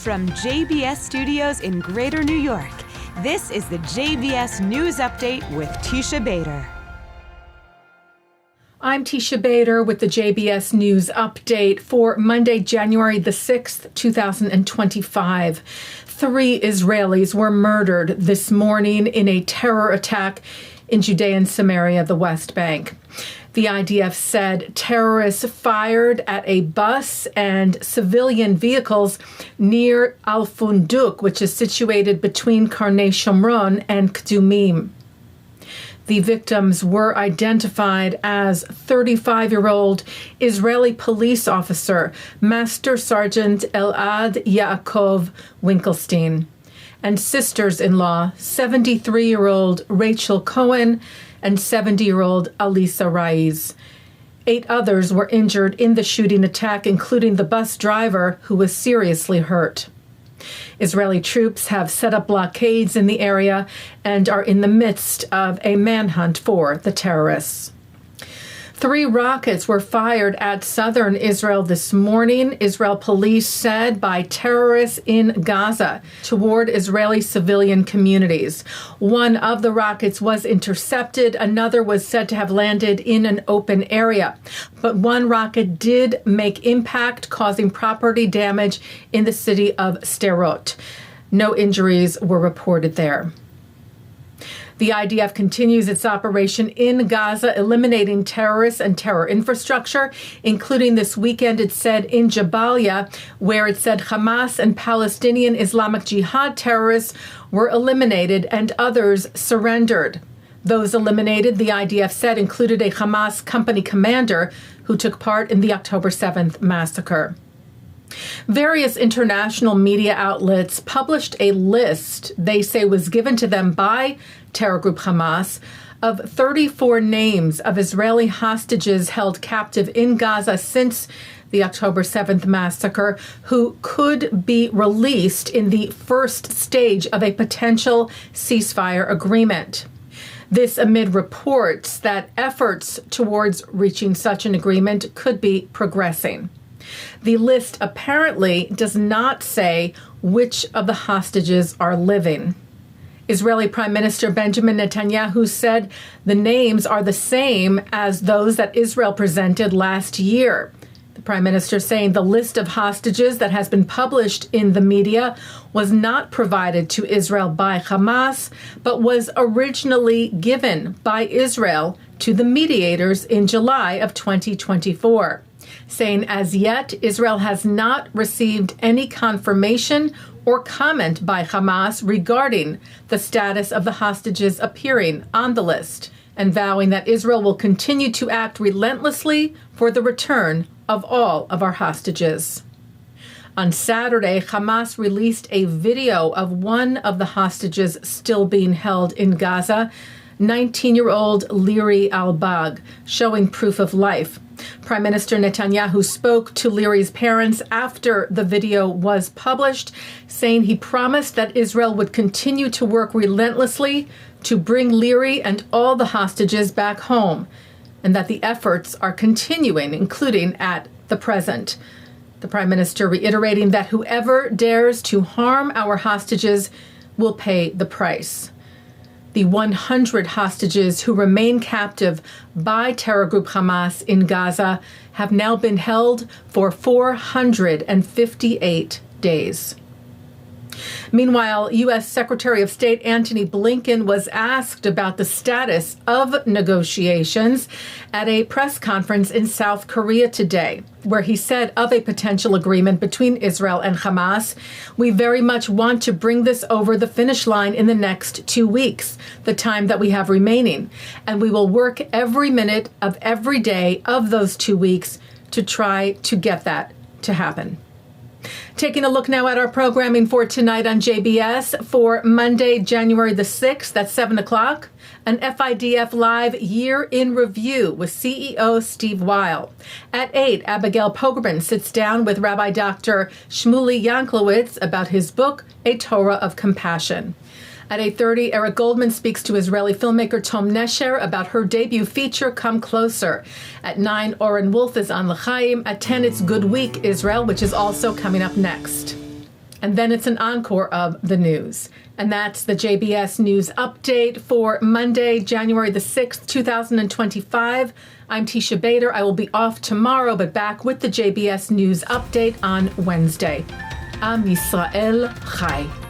from JBS Studios in Greater New York, this is the JBS News Update with Teisha Bader. I'm Teisha Bader with the JBS News Update for Monday, January the 6th, 2025. 3 Israelis were murdered this morning in a terror attack in Judean Samaria, the West Bank. The IDF said terrorists fired at a bus and civilian vehicles near Al-Funduk, which is situated between Karnei Shomron and Kdumim. The victims were identified as 35-year-old Israeli police officer Master Sergeant Elad Yaakov Winkelstein and sisters-in-law 73-year-old Rachel Cohen and 70-year-old Alisa Raiz. 8 others were injured in the shooting attack, including the bus driver, who was seriously hurt. Israeli troops have set up blockades in the area and are in the midst of a manhunt for the terrorists. 3 rockets were fired at southern Israel this morning, Israel police said, by terrorists in Gaza toward Israeli civilian communities. One of the rockets was intercepted. Another was said to have landed in an open area. But one rocket did make impact, causing property damage in the city of Sderot. No injuries were reported there. The IDF continues its operation in Gaza, eliminating terrorists and terror infrastructure, including this weekend, it said, in Jabalia, where it said Hamas and Palestinian Islamic Jihad terrorists were eliminated and others surrendered. Those eliminated, the IDF said, included a Hamas company commander who took part in the October 7th massacre. Various international media outlets published a list they say was given to them by terror group Hamas of 34 names of Israeli hostages held captive in Gaza since the October 7th massacre who could be released in the first stage of a potential ceasefire agreement. This amid reports that efforts towards reaching such an agreement could be progressing. The list apparently does not say which of the hostages are living. Israeli Prime Minister Benjamin Netanyahu said the names are the same as those that Israel presented last year. The Prime Minister saying the list of hostages that has been published in the media was not provided to Israel by Hamas, but was originally given by Israel to the mediators in July of 2024. Saying as yet, Israel has not received any confirmation or comment by Hamas regarding the status of the hostages appearing on the list, and vowing that Israel will continue to act relentlessly for the return of all of our hostages. On Saturday, Hamas released a video of one of the hostages still being held in Gaza, 19-year-old Liri al-Bag, showing proof of life. Prime Minister Netanyahu spoke to Liri's parents after the video was published, saying he promised that Israel would continue to work relentlessly to bring Liri and all the hostages back home, and that the efforts are continuing, including at the present. The Prime Minister reiterating that whoever dares to harm our hostages will pay the price. The 100 hostages who remain captive by terror group Hamas in Gaza have now been held for 458 days. Meanwhile, U.S. Secretary of State Antony Blinken was asked about the status of negotiations at a press conference in South Korea today, where he said of a potential agreement between Israel and Hamas, "We very much want to bring this over the finish line in the next 2 weeks, the time that we have remaining, and we will work every minute of every day of those 2 weeks to try to get that to happen." Taking a look now at our programming for tonight on JBS for Monday, January the 6th at 7 o'clock, an FIDF Live Year in Review with CEO Steve Weil. At 8, Abigail Pogrebin sits down with Rabbi Dr. Shmuly Yanklowitz about his book, A Torah of Compassion. At 8:30, Eric Goldman speaks to Israeli filmmaker Tom Nesher about her debut feature, Come Closer. At 9, Oren Wolf is on L'chaim. At 10, it's Good Week Israel, which is also coming up next. And then it's an encore of the news. And that's the JBS News Update for Monday, January the 6th, 2025. I'm Teisha Bader. I will be off tomorrow, but back with the JBS News Update on Wednesday. Am Yisrael Chai.